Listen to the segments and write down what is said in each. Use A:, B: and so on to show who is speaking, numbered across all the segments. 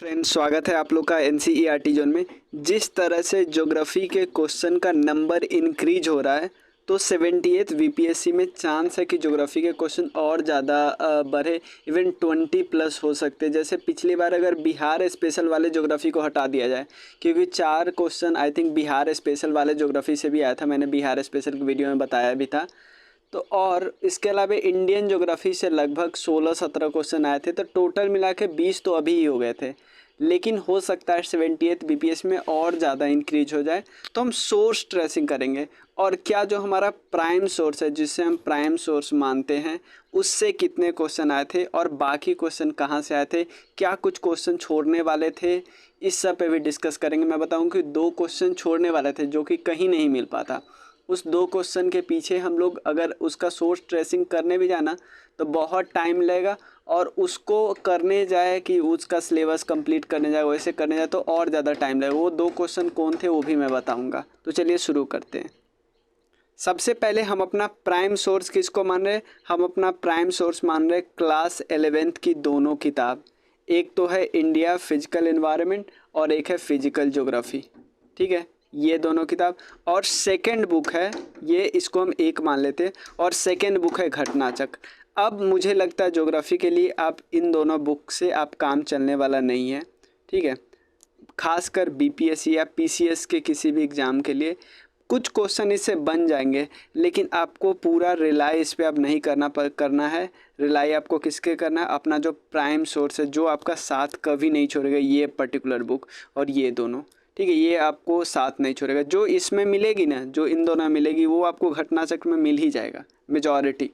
A: Friends, स्वागत है आप लोग का एनसीईआरटी जोन में। जिस तरह से ज्योग्राफी के क्वेश्चन का नंबर इंक्रीज हो रहा है तो 78th बीपीएससी में चांस है कि ज्योग्राफी के क्वेश्चन और ज़्यादा बढ़े, इवन 20+ हो सकते हैं। जैसे पिछली बार अगर बिहार स्पेशल वाले ज्योग्राफी को हटा दिया जाए, क्योंकि 4 question I think Bihar special वाले ज्योग्राफी से भी आया था, मैंने बिहार स्पेशल की वीडियो में बताया भी था। तो और इसके अलावा इंडियन ज्योग्राफी से लगभग 16-17 क्वेश्चन आए थे, तो टोटल मिला के 20 तो अभी ही हो गए थे। लेकिन हो सकता है 70th बीपीएस में और ज़्यादा इंक्रीज हो जाए, तो हम सोर्स ट्रेसिंग करेंगे और क्या जो हमारा प्राइम सोर्स है, जिससे हम प्राइम सोर्स मानते हैं, उससे कितने क्वेश्चन आए थे और बाकी क्वेश्चन कहाँ से आए थे, क्या कुछ क्वेश्चन छोड़ने वाले थे, इस सब पे भी डिस्कस करेंगे। मैं बताऊँ कि 2 क्वेश्चन छोड़ने वाले थे जो कि कहीं नहीं मिल पाता। उस 2 क्वेश्चन के पीछे हम लोग अगर उसका सोर्स ट्रेसिंग करने भी जाना तो बहुत टाइम लगेगा, और उसको करने जाए कि उसका सिलेबस कंप्लीट करने जाए, वैसे करने जाए तो और ज़्यादा टाइम लगेगा। वो 2 क्वेश्चन कौन थे वो भी मैं बताऊंगा। तो चलिए शुरू करते हैं। सबसे पहले हम अपना प्राइम सोर्स किसको मान रहे हैं? हम अपना प्राइम सोर्स मान रहे क्लास 11th की दोनों किताब। एक तो है इंडिया फिजिकल एनवायरनमेंट और एक है फिजिकल ज्योग्राफी। ठीक है, ये दोनों किताब। और सेकंड बुक है, ये इसको हम एक मान लेते हैं, और सेकंड बुक है घटनाचक्र। अब मुझे लगता है ज्योग्राफी के लिए आप इन दोनों बुक से आप काम चलने वाला नहीं है। ठीक है, खासकर बीपीएससी या पीसीएस के किसी भी एग्ज़ाम के लिए कुछ क्वेश्चन इससे बन जाएंगे, लेकिन आपको पूरा रिलाई इस पे अब नहीं करना है। रिलाई आपको किसके करना है? अपना जो प्राइम सोर्स है, जो आपका साथ कभी नहीं छोड़ेगा, ये पर्टिकुलर बुक और ये दोनों। ठीक है, ये आपको साथ नहीं छोड़ेगा। जो इसमें मिलेगी ना, जो इन दोनों में मिलेगी, वो आपको घटनाचक्र में मिल ही जाएगा मेजॉरिटी।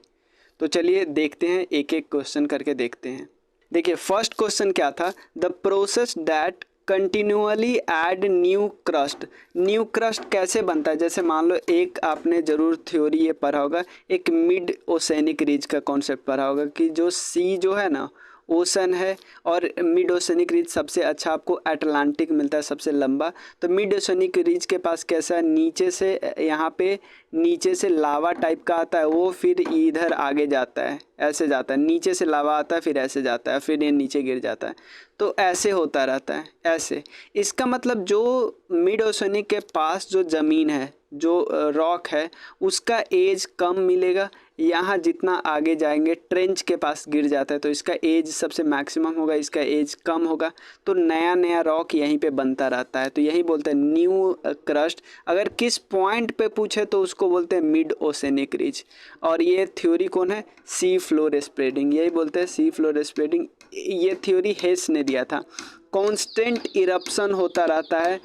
A: तो चलिए देखते हैं, एक एक क्वेश्चन करके देखते हैं। देखिए फर्स्ट क्वेश्चन क्या था? The process that continually add new crust. New crust कैसे बनता है? जैसे मान लो, एक आपने ज़रूर थ्योरी ये पढ़ा होगा, एक मिड ओसेनिक रिज का कॉन्सेप्ट पढ़ा होगा कि जो सी जो है ना ओशन है, और मिड ओशनिक रिज सबसे अच्छा आपको अटलांटिक मिलता है, सबसे लंबा। तो मिड ओशनिक रिज के पास कैसा है, नीचे से यहाँ पे नीचे से लावा टाइप का आता है, वो फिर इधर आगे जाता है, ऐसे जाता है, नीचे से लावा आता है, फिर ऐसे जाता है, फिर ये नीचे गिर जाता है। तो ऐसे होता रहता है, ऐसे। इसका मतलब जो मिड ओशनिक के पास जो ज़मीन है, जो रॉक है, उसका एज कम मिलेगा। यहाँ जितना आगे जाएंगे ट्रेंच के पास गिर जाता है, तो इसका एज सबसे मैक्सिमम होगा, इसका एज कम होगा। तो नया नया रॉक यहीं पे बनता रहता है, तो यही बोलते हैं न्यू क्रस्ट। अगर किस पॉइंट पे पूछे तो उसको बोलते हैं मिड ओसेनिक रिज। और ये थ्योरी कौन है? सी फ्लोर स्प्रेडिंग, यही बोलते हैं सी फ्लोर स्प्रेडिंग। ये थ्योरी हेस ने दिया था। कांस्टेंट इरप्शन होता रहता है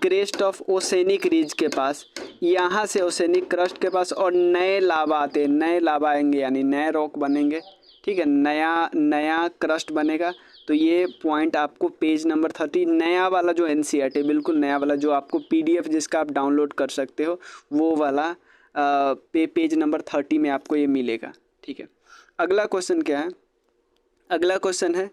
A: क्रेस्ट ऑफ ओसेनिक रिज के पास, यहाँ से ओसेनिक क्रस्ट के पास, और नए लावा आते हैं, नए लावा आएंगे यानी नए रॉक बनेंगे। ठीक है, नया नया क्रस्ट बनेगा। तो ये पॉइंट आपको पेज नंबर 30, नया वाला जो एनसीईआरटी, बिल्कुल नया वाला, जो आपको पीडीएफ जिसका आप डाउनलोड कर सकते हो, वो वाला पेज नंबर 30 में आपको ये मिलेगा। ठीक है, अगला क्वेश्चन क्या है? अगला क्वेश्चन है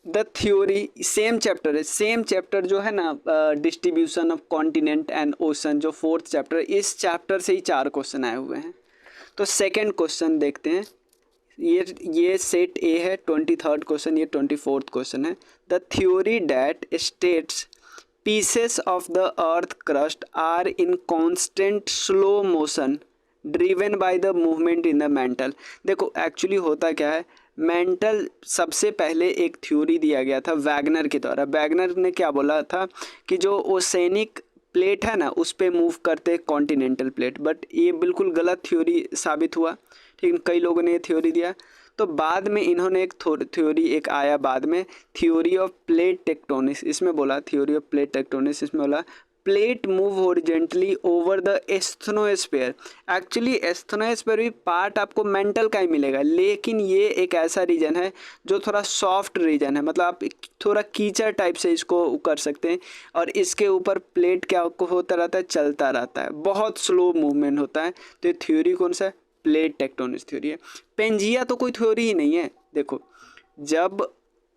A: द थ्योरी, सेम चैप्टर है, सेम चैप्टर जो है ना, distribution of continent and ocean, जो 4th चैप्टर, इस चैप्टर से ही 4 क्वेश्चन आए हुए हैं। तो सेकंड क्वेश्चन देखते हैं। ये सेट ए है, 23rd क्वेश्चन, ये 24th क्वेश्चन है। The theory that states pieces of the earth crust are in constant slow motion driven by the movement in the mantle. देखो एक्चुअली होता क्या है, मेंटल सबसे पहले एक थ्योरी दिया गया था वैगनर के द्वारा। वैगनर ने क्या बोला था कि जो ओसेनिक प्लेट है ना, उस पे मूव करते कॉन्टिनेंटल प्लेट, बट ये बिल्कुल गलत थ्योरी साबित हुआ। ठीक, कई लोगों ने ये थ्योरी दिया। तो बाद में इन्होंने एक थ्योरी एक आया बाद में, थ्योरी ऑफ प्लेट टेक्टोनिक्स। इसमें बोला थ्योरी ऑफ प्लेट टेक्टोनिक्स, इसमें बोला plate move horizontally over the asthenosphere. Actually asthenosphere भी पार्ट आपको मेंटल का ही मिलेगा, लेकिन ये एक ऐसा रीजन है जो थोड़ा सॉफ्ट रीजन है, मतलब आप थोड़ा कीचड़ टाइप से इसको कर सकते हैं। और इसके ऊपर प्लेट क्या होता रहता है, चलता रहता है, बहुत स्लो मूवमेंट होता है। तो ये थ्योरी कौन सा है? प्लेट टेक्टोनिक्स थ्योरी है। पेंजिया तो कोई थ्योरी ही नहीं है। देखो, जब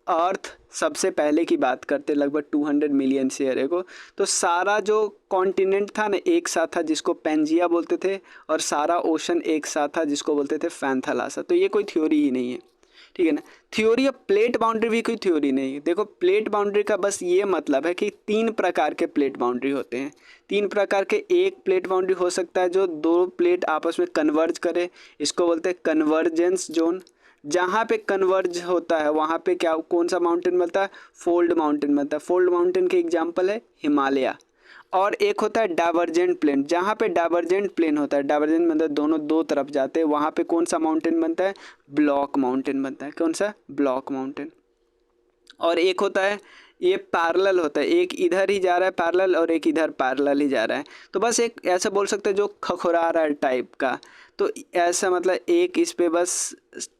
A: अर्थ सबसे पहले की बात करते लगभग 200 मिलियन ईयर एगो, तो सारा जो कॉन्टिनेंट था ना एक साथ था, जिसको पेंजिया बोलते थे, और सारा ओशन एक साथ था, जिसको बोलते थे फैंथालासा। तो ये कोई थ्योरी ही नहीं है। ठीक है ना। थ्योरी ऑफ प्लेट बाउंड्री भी कोई थ्योरी नहीं है। देखो प्लेट बाउंड्री का बस ये मतलब है कि 3 प्रकार के प्लेट बाउंड्री होते हैं। 3 प्रकार के, एक प्लेट बाउंड्री हो सकता है जो 2 प्लेट आपस में कन्वर्ज करे, इसको बोलते हैं कन्वर्जेंस जोन। जहाँ पे कन्वर्ज होता है वहाँ पे क्या, कौन सा माउंटेन बनता है, फोल्ड माउंटेन बनता है। फोल्ड माउंटेन के एग्जाम्पल है हिमालय। और एक होता है डाइवर्जेंट प्लेन, जहाँ पे डाइवर्जेंट प्लेन होता है, डाइवर्जेंट मतलब दोनों दो तरफ जाते हैं, वहाँ पे कौन सा माउंटेन बनता है, ब्लॉक माउंटेन बनता है। कौन सा, ब्लॉक माउंटेन। और एक होता है ये पैरेलल होता है, एक इधर ही जा रहा है पैरेलल और एक इधर पैरेलल ही जा रहा है। तो बस एक ऐसा बोल सकते हैं जो खखोरा रहा है टाइप का, तो ऐसा मतलब एक इस पे बस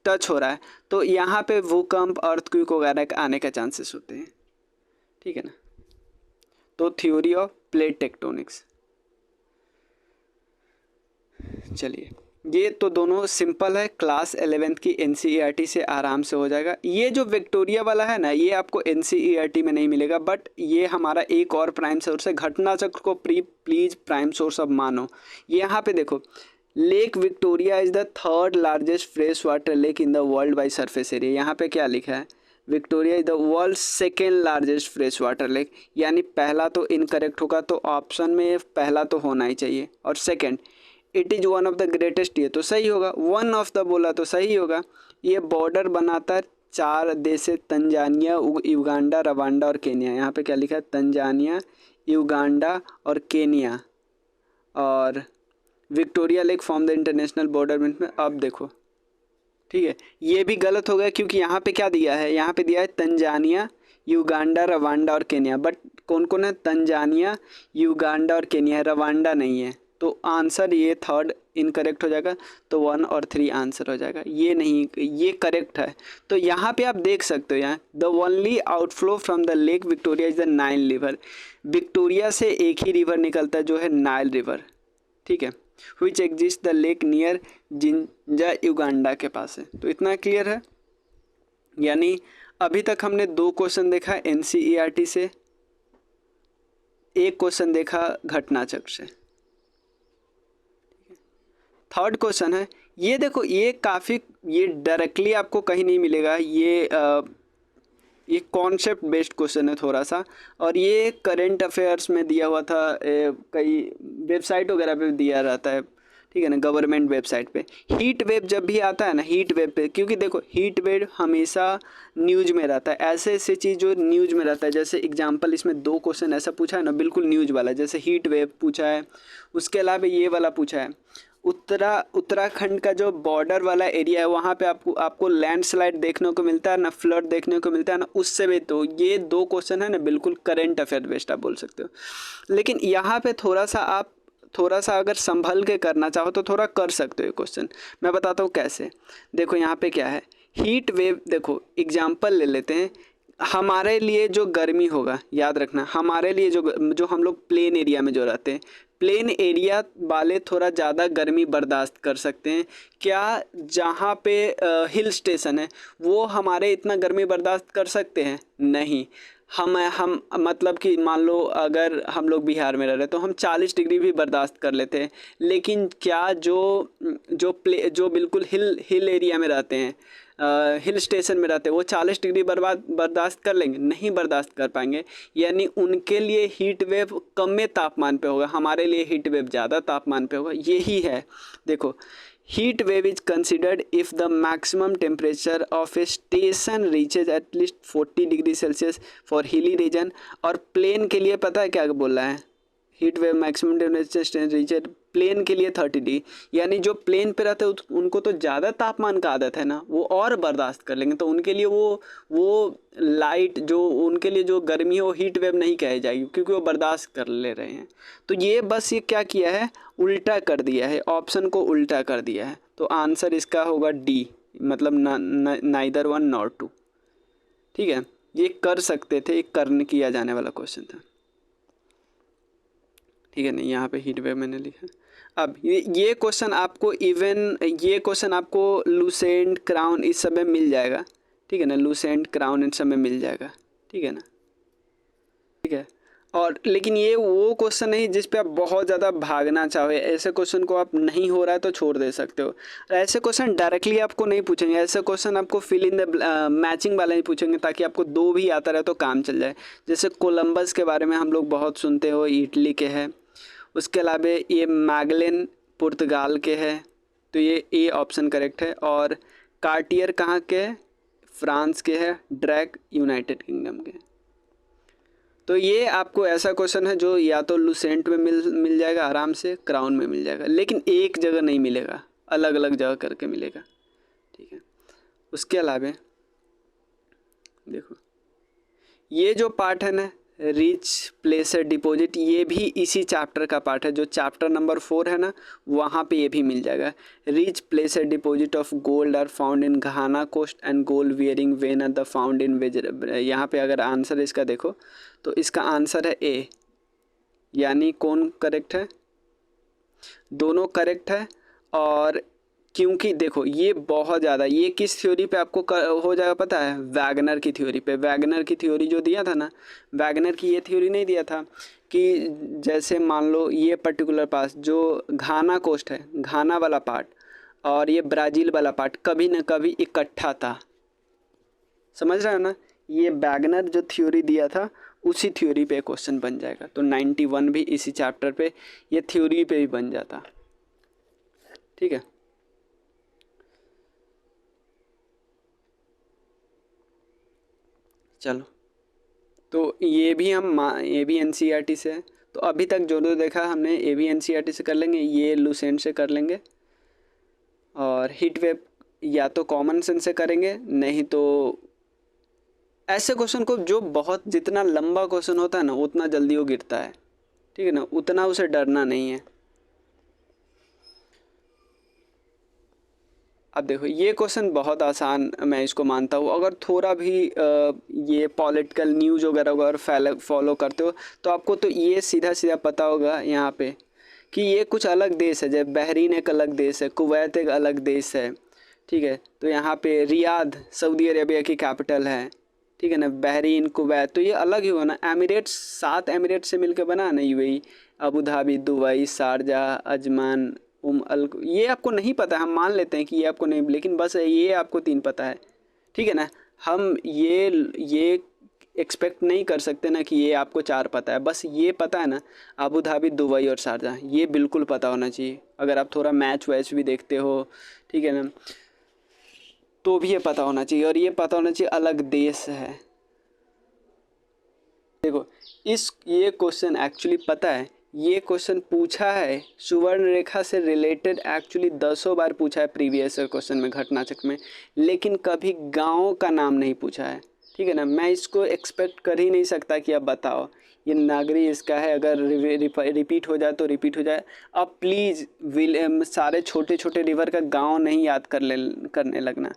A: टच हो रहा है, तो यहाँ पे भूकंप अर्थक्वेक वगैरह आने का चांसेस होते हैं। ठीक है ना। तो थ्योरी ऑफ प्लेट टेक्टोनिक्स। चलिए, ये तो दोनों सिंपल है, क्लास 11th की NCERT से आराम से हो जाएगा। ये जो विक्टोरिया वाला है ना, ये आपको NCERT में नहीं मिलेगा, बट ये हमारा एक और प्राइम सोर्स है। घटना चक्र को प्लीज प्राइम सोर्स अब मानो। यहाँ पे देखो, lake Victoria is the 3rd largest fresh water lake in the world by surface area. यहाँ पे क्या लिखा है, Victoria is the world 2nd largest fresh water lake, यानी पहला तो इनकरेक्ट होगा, तो ऑप्शन में पहला तो होना ही चाहिए। और second, it is one of the greatest, ये तो सही होगा। वन ऑफ द बोला तो सही होगा। ये बॉर्डर बनाता है 4 देश है, तंजानिया, युगांडा, रवांडा और केनिया। यहाँ पे क्या लिखा है, तंजानिया, युगांडा और केनिया। और Victoria lake form the international border में। अब देखो, ठीक है, ये भी गलत हो गया क्योंकि यहाँ पे क्या दिया है, यहाँ पे दिया है तंजानिया, युगांडा, रवांडा और केनिया, बट कौन कौन है, तंजानिया, युगांडा और केनिया, रवांडा नहीं है। तो आंसर ये 3rd इनकरेक्ट हो जाएगा, तो 1 और 3 आंसर हो जाएगा। ये नहीं, ये करेक्ट है। तो यहाँ पे आप देख सकते हो, यहाँ the only outflow from the lake Victoria is the Nile river. Victoria से एक ही रिवर निकलता है जो है नाइल रिवर। ठीक है, which exist the lake near Jinja, Uganda के पास है। तो इतना क्लियर है। यानी अभी तक हमने 2 क्वेश्चन देखा NCERT से, 1 क्वेश्चन देखा घटना चक्र से। 3rd क्वेश्चन है, ये देखो, ये काफ़ी, ये डायरेक्टली आपको कहीं नहीं मिलेगा, ये कॉन्सेप्ट बेस्ड क्वेश्चन है थोड़ा सा, और ये करंट अफेयर्स में दिया हुआ था, कई वेबसाइट वगैरह पे दिया रहता है। ठीक है ना, गवर्नमेंट वेबसाइट पे। हीट वेव जब भी आता है ना, हीट वेव पे, क्योंकि देखो हीट वेव हमेशा न्यूज में रहता है, ऐसे ऐसे चीज़ जो न्यूज में रहता है। जैसे एग्जांपल इसमें 2 क्वेश्चन ऐसा पूछा है ना, बिल्कुल न्यूज वाला, जैसे हीट वेव पूछा है, उसके अलावा ये वाला पूछा है, उत्तराखंड का जो बॉर्डर वाला एरिया है वहाँ पे आपको लैंडस्लाइड देखने को मिलता है ना, फ्लड देखने को मिलता है ना, उससे भी। तो ये 2 क्वेश्चन है ना, बिल्कुल करंट अफेयर बेस्ड आप बोल सकते हो। लेकिन यहाँ पे थोड़ा सा अगर संभल के करना चाहो तो थोड़ा कर सकते हो ये क्वेश्चन। मैं बताता हूँ कैसे। देखो यहाँ पे क्या है, हीट वेव, देखो एग्जाम्पल ले लेते हैं। हमारे लिए जो गर्मी होगा, याद रखना, हमारे लिए जो हम लोग प्लेन एरिया में जो रहते हैं, प्लेन एरिया वाले थोड़ा ज़्यादा गर्मी बर्दाश्त कर सकते हैं। क्या जहाँ पे हिल स्टेशन है वो हमारे इतना गर्मी बर्दाश्त कर सकते हैं? नहीं। हम मतलब कि मान लो अगर हम लोग बिहार में रह रहे हैं तो हम 40 डिग्री भी बर्दाश्त कर लेते हैं। लेकिन क्या जो बिल्कुल हिल एरिया में रहते हैं, हिल स्टेशन में रहते हैं, वो 40 डिग्री बर्दाश्त कर लेंगे? नहीं बर्दाश्त कर पाएंगे। यानी उनके लिए हीट वेव कम तापमान पे होगा, हमारे लिए हीट वेव ज़्यादा तापमान पे होगा। यही है। देखो, heat wave is considered if the maximum temperature of a station reaches at least 40 degree Celsius for hilly region. और प्लेन के लिए पता है क्या बोल रहा है, heat wave maximum temperature reaches plain के लिए 30 डिग्री। यानी जो प्लेन पे रहते हैं उनको तो ज़्यादा तापमान का आदत है ना, वो और बर्दाश्त कर लेंगे। तो उनके लिए वो लाइट, जो उनके लिए जो गर्मी है वो हीट वेव नहीं कही जाएगी, क्योंकि वो बर्दाश्त कर ले रहे हैं। तो ये बस ये क्या किया है, उल्टा कर दिया है, ऑप्शन को उल्टा कर दिया है। तो आंसर इसका होगा डी, मतलब नाइदर 1 नॉर 2। ठीक है, ये कर सकते थे, एक किया जाने वाला क्वेश्चन था। ठीक है, नहीं यहाँ पे हीट वेव मैंने लिखा। अब ये क्वेश्चन आपको लूसेंट, क्राउन इस सब में मिल जाएगा। ठीक है ना, लूसेंट, क्राउन इन सब में मिल जाएगा। ठीक है ना, ठीक है। और लेकिन ये वो क्वेश्चन नहीं जिस पे आप बहुत ज़्यादा भागना चाहे। ऐसे क्वेश्चन को आप नहीं हो रहा है तो छोड़ दे सकते हो। ऐसे क्वेश्चन डायरेक्टली आपको नहीं पूछेंगे, ऐसे क्वेश्चन आपको फिल इन द मैचिंग वाला ही पूछेंगे ताकि आपको दो भी आता रहे तो काम चल जाए। जैसे कोलंबस के बारे में हम लोग बहुत सुनते हो, इटली के है। उसके अलावा ये मैगलेन पुर्तगाल के है, तो ये ए ऑप्शन करेक्ट है। और कार्टियर कहाँ के है? फ्रांस के है। ड्रैक यूनाइटेड किंगडम के। तो ये आपको ऐसा क्वेश्चन है जो या तो लुसेंट में मिल जाएगा आराम से, क्राउन में मिल जाएगा, लेकिन एक जगह नहीं मिलेगा, अलग अलग जगह करके मिलेगा। ठीक है। उसके अलावा देखो ये जो पार्ट है ना, रिच प्लेसर डिपॉजिट, ये भी इसी चैप्टर का पार्ट है। जो चैप्टर नंबर 4 है ना, वहाँ पे ये भी मिल जाएगा। Rich placer deposit of gold are found in Ghana coast and gold bearing vein are the found in यहाँ पे अगर आंसर इसका देखो तो इसका आंसर है ए, यानी कौन करेक्ट है? दोनों करेक्ट है। और क्योंकि देखो ये बहुत ज़्यादा, ये किस थ्योरी पे आपको हो जाएगा पता है? वैगनर की थ्योरी पे। वैगनर की थ्योरी जो दिया था ना, वैगनर की ये थ्योरी नहीं दिया था कि जैसे मान लो ये पर्टिकुलर पास जो घाना कोस्ट है, घाना वाला पार्ट और ये ब्राज़ील वाला पार्ट कभी न कभी इकट्ठा था। समझ रहे हो ना? ये वैगनर जो थ्योरी दिया था उसी थ्योरी पे क्वेश्चन बन जाएगा। तो 91 भी इसी चैप्टर पे, ये थ्योरी पे भी बन जाता। ठीक है। चलो, तो ये भी एनसीईआरटी से है। तो अभी तक जो देखा हमने ये भी एनसीईआरटी से कर लेंगे, ये लुसेंट से कर लेंगे। और हीट वेव या तो कॉमन सेंस से करेंगे, नहीं तो ऐसे क्वेश्चन को जो बहुत जितना लंबा क्वेश्चन होता है ना उतना जल्दी वो गिरता है। ठीक है ना, उतना उसे डरना नहीं है। अब देखो ये क्वेश्चन बहुत आसान मैं इसको मानता हूँ। अगर थोड़ा भी ये पॉलिटिकल न्यूज़ वगैरह अगर फॉलो करते हो तो आपको तो ये सीधा सीधा पता होगा यहाँ पे कि ये कुछ अलग देश है। जैसे बहरीन एक अलग देश है, कुवैत एक अलग देश है। ठीक है, तो यहाँ पे रियाद सऊदी अरेबिया की कैपिटल है। ठीक है ना, बहरीन कुवैत तो ये अलग ही हुआ ना। एमिरेट्स 7 एमिरेट्स से मिलकर बना ना UAE, Abu Dhabi, Dubai, Sharjah, Ajman, ये आपको नहीं पता। हम मान लेते हैं कि ये आपको नहीं, लेकिन बस ये आपको 3 पता है। ठीक है ना, हम ये एक्सपेक्ट नहीं कर सकते ना कि ये आपको 4 पता है। बस ये पता है ना, अबू धाबी, दुबई और शारजा, ये बिल्कुल पता होना चाहिए। अगर आप थोड़ा मैच वैच भी देखते हो, ठीक है ना, तो भी ये पता होना चाहिए। और ये पता होना चाहिए अलग देश है। देखो ये क्वेश्चन एक्चुअली पता है, ये क्वेश्चन पूछा है सुवर्ण रेखा से रिलेटेड एक्चुअली 10 बार पूछा है प्रीवियस क्वेश्चन में, घटनाचक्र में, लेकिन कभी गांव का नाम नहीं पूछा है। ठीक है ना, मैं इसको एक्सपेक्ट कर ही नहीं सकता कि अब बताओ ये नागरी इसका है। अगर रिपीट हो जाए तो रिपीट हो जाए। अब प्लीज़ सारे छोटे छोटे रिवर का गांव नहीं याद करने लगना।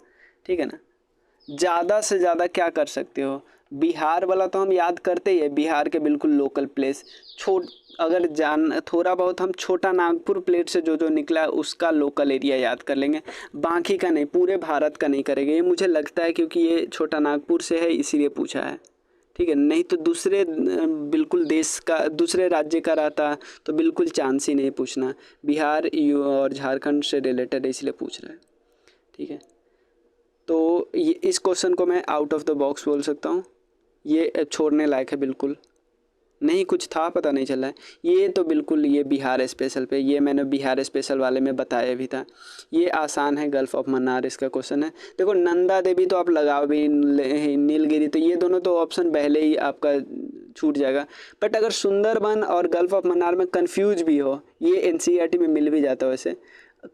A: ठीक है ना, ज़्यादा से ज़्यादा क्या कर सकते हो? बिहार वाला तो हम याद करते ही है, बिहार के बिल्कुल लोकल प्लेस। अगर थोड़ा बहुत हम छोटा नागपुर प्लेट से जो जो निकला है उसका लोकल एरिया याद कर लेंगे, बाकी का नहीं, पूरे भारत का नहीं करेंगे। ये मुझे लगता है क्योंकि ये छोटा नागपुर से है इसीलिए पूछा है। ठीक है, नहीं तो दूसरे बिल्कुल देश का, दूसरे राज्य का रहता तो बिल्कुल चांस ही नहीं पूछना। बिहार और झारखंड से रिलेटेड है इसलिए पूछ रहा है। ठीक है, तो ये इस क्वेश्चन को मैं आउट ऑफ द बॉक्स बोल सकता हूँ। ये छोड़ने लायक है बिल्कुल नहीं, कुछ था पता नहीं चला है। ये तो बिल्कुल ये बिहार स्पेशल पे, ये मैंने बिहार स्पेशल वाले में बताया भी था। ये आसान है, गल्फ ऑफ मन्नार इसका क्वेश्चन है। देखो नंदा देवी तो आप लगाओ भी, नीलगिरी, तो ये दोनों तो ऑप्शन पहले ही आपका छूट जाएगा। बट अगर सुंदरबन और गल्फ ऑफ मन्नार में कन्फ्यूज भी हो, ये एनसीईआरटी में मिल भी जाता है वैसे,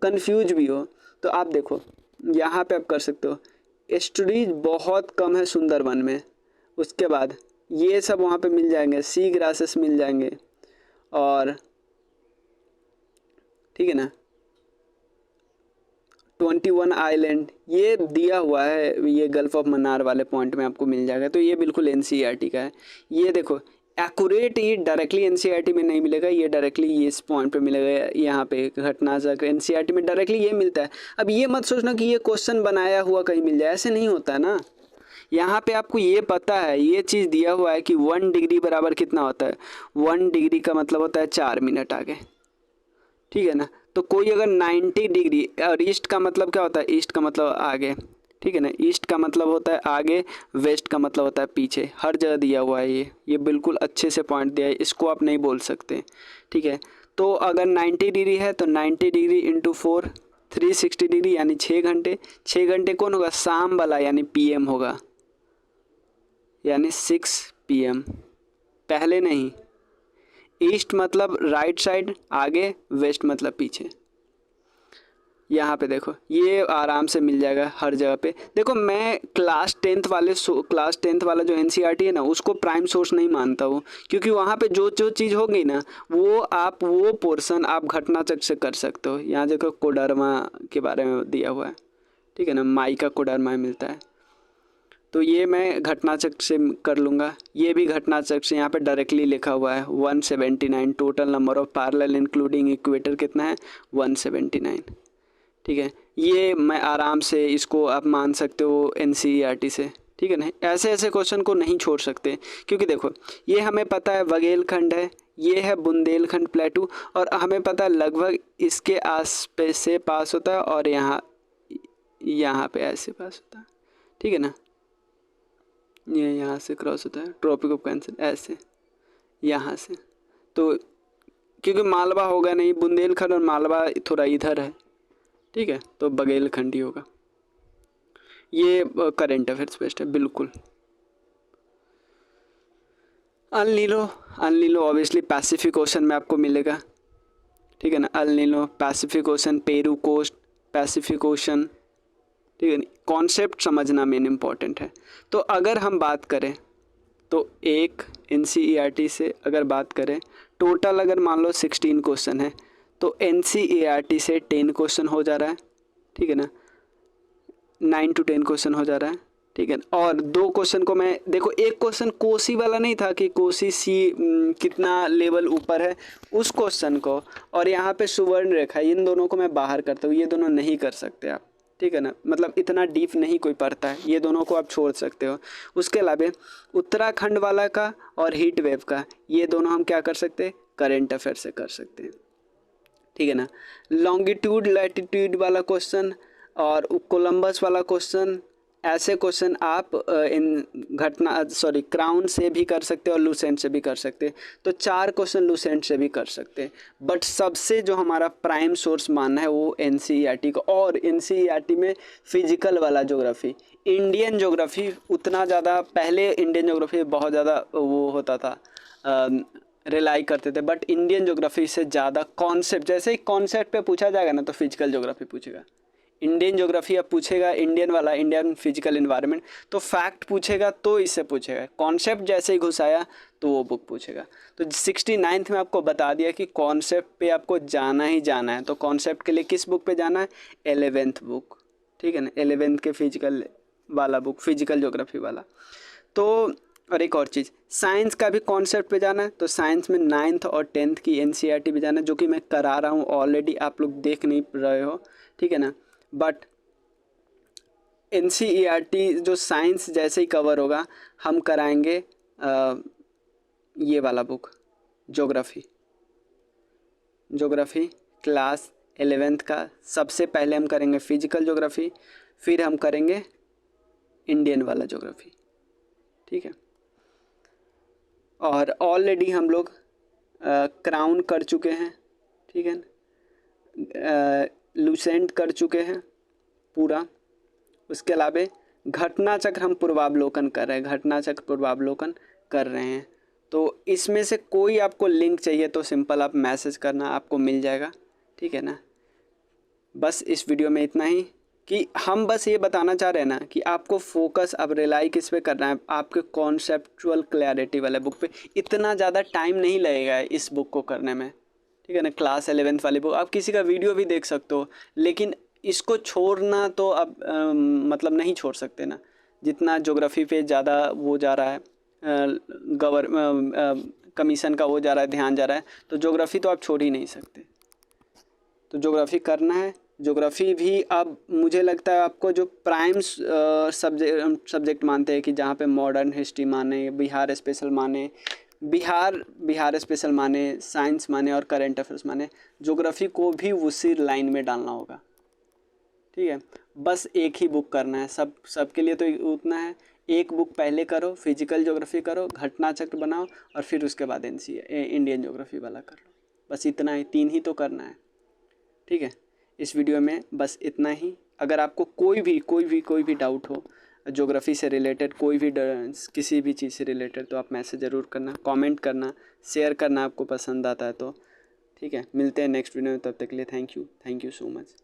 A: कन्फ्यूज भी हो तो आप देखो यहाँ पे आप कर सकते हो। एस्टुरीज बहुत कम है सुंदरबन में, उसके बाद ये सब वहाँ पे मिल जाएंगे, सी ग्रासेस मिल जाएंगे। और ठीक है ना, 21 आइलैंड ये दिया हुआ है, ये गल्फ ऑफ मन्नार वाले पॉइंट में आपको मिल जाएगा। तो ये बिल्कुल एनसीईआरटी का है। ये देखो एक्यूरेट, ये डायरेक्टली एनसीईआरटी में नहीं मिलेगा, ये डायरेक्टली ये इस पॉइंट पे मिलेगा। यहाँ पे घटनाचक्र एनसीईआरटी में डायरेक्टली ये मिलता है। अब ये मत सोचना कि ये क्वेश्चन बनाया हुआ कहीं मिल जाए, ऐसे नहीं होता है ना। यहाँ पे आपको ये पता है, ये चीज़ दिया हुआ है कि 1 डिग्री बराबर कितना होता है, 1 डिग्री का मतलब होता है 4 मिनट आगे, ठीक है ना। तो कोई अगर 90 डिग्री, और ईस्ट का मतलब क्या होता है, ईस्ट का मतलब आगे, ठीक है ना, ईस्ट का मतलब होता है आगे, वेस्ट का मतलब होता है पीछे, हर जगह दिया हुआ है ये बिल्कुल अच्छे से पॉइंट दिया है, इसको आप नहीं बोल सकते, ठीक है। तो अगर 90 डिग्री है तो 90 डिग्री इंटू 4 360 डिग्री यानी 6 घंटे। 6 घंटे कौन होगा, शाम वाला यानी PM होगा, यानी 6 PM, पहले नहीं। ईस्ट मतलब राइट साइड आगे, वेस्ट मतलब पीछे। यहाँ पे देखो ये आराम से मिल जाएगा हर जगह पे। देखो मैं क्लास 10th वाला जो NCERT है ना, उसको प्राइम सोर्स नहीं मानता हूँ, क्योंकि वहाँ पे जो जो चीज़ होगी ना वो पोर्शन आप घटनाचक्र से कर सकते हो। यहाँ देखो कोडरमा के बारे में दिया हुआ है, ठीक है ना, माई का कोडरमा मिलता है, तो ये मैं घटनाचक्र से कर लूँगा। ये भी घटनाचक्र से यहाँ पे डायरेक्टली लिखा हुआ है 179, total number of parallel including equator कितना है 179, ठीक है। ये मैं आराम से इसको आप मान सकते हो NCERT से, ठीक है ना। ऐसे ऐसे क्वेश्चन को नहीं छोड़ सकते, क्योंकि देखो ये हमें पता है बघेलखंड है, ये है बुंदेलखंड प्लेटू, और हमें पता है लगभग इसके आस पे से पास होता है, और यहाँ पे ऐसे पास होता है, ठीक है ना, ये यहाँ से क्रॉस होता है, ट्रॉपिक ऑफ कैंसर ऐसे यहाँ से। तो क्योंकि मालवा होगा नहीं, बुंदेलखंड और मालवा थोड़ा इधर है, ठीक है, तो बघेलखंड ही होगा। ये करेंट अफेयर्स बेस्ड है बिल्कुल। El Nino obviously Pacific Ocean में आपको मिलेगा, ठीक है ना। El Nino, Pacific Ocean, Peru coast, Pacific Ocean, ठीक है। कॉन्सेप्ट समझना मेन इम्पॉर्टेंट है। तो अगर हम बात करें तो एक NCERT से अगर बात करें, टोटल अगर मान लो 16 क्वेश्चन है, तो NCERT से 10 क्वेश्चन हो जा रहा है, ठीक है ना, 9 to 10 क्वेश्चन हो जा रहा है, ठीक है। और 2 क्वेश्चन को मैं देखो, एक क्वेश्चन कोसी वाला नहीं था कि कोसी कितना लेवल ऊपर है, उस क्वेश्चन को, और यहाँ पे सुवर्ण रेखा, इन दोनों को मैं बाहर करता हूँ, ये दोनों नहीं कर सकते आप, ठीक है ना, मतलब इतना डीप नहीं कोई पढ़ता है, ये दोनों को आप छोड़ सकते हो। उसके अलावा उत्तराखंड वाला का और हीट वेव का, ये दोनों हम क्या कर सकते हैं, करेंट अफेयर से कर सकते हैं, ठीक है ना। लॉन्गिट्यूड लैटिट्यूड वाला क्वेश्चन और कोलंबस वाला क्वेश्चन, ऐसे क्वेश्चन आप क्राउन से भी कर सकते हैं और लूसेंट से भी कर सकते हैं। तो 4 क्वेश्चन लूसेंट से भी कर सकते हैं, बट सबसे जो हमारा प्राइम सोर्स मानना है वो NCERT को, और NCERT में फिजिकल वाला ज्योग्राफी, इंडियन ज्योग्राफी उतना ज़्यादा, पहले इंडियन ज्योग्राफी बहुत ज़्यादा वो होता था, रिलाई करते थे, बट इंडियन ज्योग्राफी से ज़्यादा कॉन्सेप्ट, जैसे ही कॉन्सेप्ट पे पूछा जाएगा ना तो फिजिकल ज्योग्राफी पूछेगा। इंडियन ज्योग्राफी अब पूछेगा, इंडियन वाला इंडियन फिजिकल इन्वायरमेंट, तो फैक्ट पूछेगा तो इससे पूछेगा, कॉन्सेप्ट जैसे ही घुसाया तो वो बुक पूछेगा। तो 69th में आपको बता दिया कि कॉन्सेप्ट पे आपको जाना ही जाना है, तो कॉन्सेप्ट के लिए किस बुक पे जाना है, 11th बुक, ठीक है ना, 11th के फिजिकल वाला बुक, फिजिकल ज्योग्राफी वाला। तो और एक और चीज़, साइंस का भी कॉन्सेप्ट पे जाना है, तो साइंस में 9th और 10th की NCERT पे जाना है, जो कि मैं करा रहा हूँ ऑलरेडी, आप लोग देख नहीं रहे हो, ठीक है ना। बट NCERT जो साइंस जैसे ही कवर होगा हम कराएंगे ये वाला बुक, ज्योग्राफी क्लास 11th का। सबसे पहले हम करेंगे फिजिकल ज्योग्राफी, फिर हम करेंगे इंडियन वाला ज्योग्राफी, ठीक है। और ऑलरेडी हम लोग क्राउन कर चुके हैं, ठीक है, लूसेंट कर चुके हैं पूरा। उसके अलावा घटनाचक्र हम पूर्वावलोकन कर रहे हैं, घटनाचक्र पूर्वावलोकन कर रहे हैं। तो इसमें से कोई आपको लिंक चाहिए तो सिंपल आप मैसेज करना, आपको मिल जाएगा, ठीक है ना। बस इस वीडियो में इतना ही, कि हम बस ये बताना चाह रहे हैं ना कि आपको फोकस अब रिलाई किस पे करना है, आपके कॉन्सेप्चुअल क्लैरिटी वाले बुक पे। इतना ज़्यादा टाइम नहीं लगेगा इस बुक को करने में, ठीक है ना। क्लास 11th वाली बुक आप किसी का वीडियो भी देख सकते हो, लेकिन इसको छोड़ना तो अब मतलब नहीं छोड़ सकते ना। जितना ज्योग्राफी पे ज़्यादा वो जा रहा है, कमीशन का वो जा रहा है, ध्यान जा रहा है, तो ज्योग्राफी तो आप छोड़ ही नहीं सकते। तो ज्योग्राफी करना है ज्योग्राफी भी अब मुझे लगता है आपको जो प्राइम सब्जेक्ट मानते हैं कि जहाँ पे मॉडर्न हिस्ट्री माने, बिहार स्पेशल माने, साइंस माने और करंट अफेयर्स माने, ज्योग्राफी को भी उसी लाइन में डालना होगा। ठीक है, बस एक ही बुक करना है, सबके लिए तो उतना है। एक बुक पहले करो, फिजिकल ज्योग्राफी करो, घटना चक्र बनाओ और फिर उसके बाद इंडियन ज्योग्राफी वाला कर लो। बस इतना ही, 3 ही तो करना है। ठीक है, इस वीडियो में बस इतना ही। अगर आपको कोई भी डाउट हो ज्योग्राफी से रिलेटेड, किसी भी चीज़ से रिलेटेड, तो आप मैसेज ज़रूर करना, कमेंट करना, शेयर करना आपको पसंद आता है तो। ठीक है, मिलते हैं नेक्स्ट वीडियो में, तब तक के लिए थैंक यू सो मच।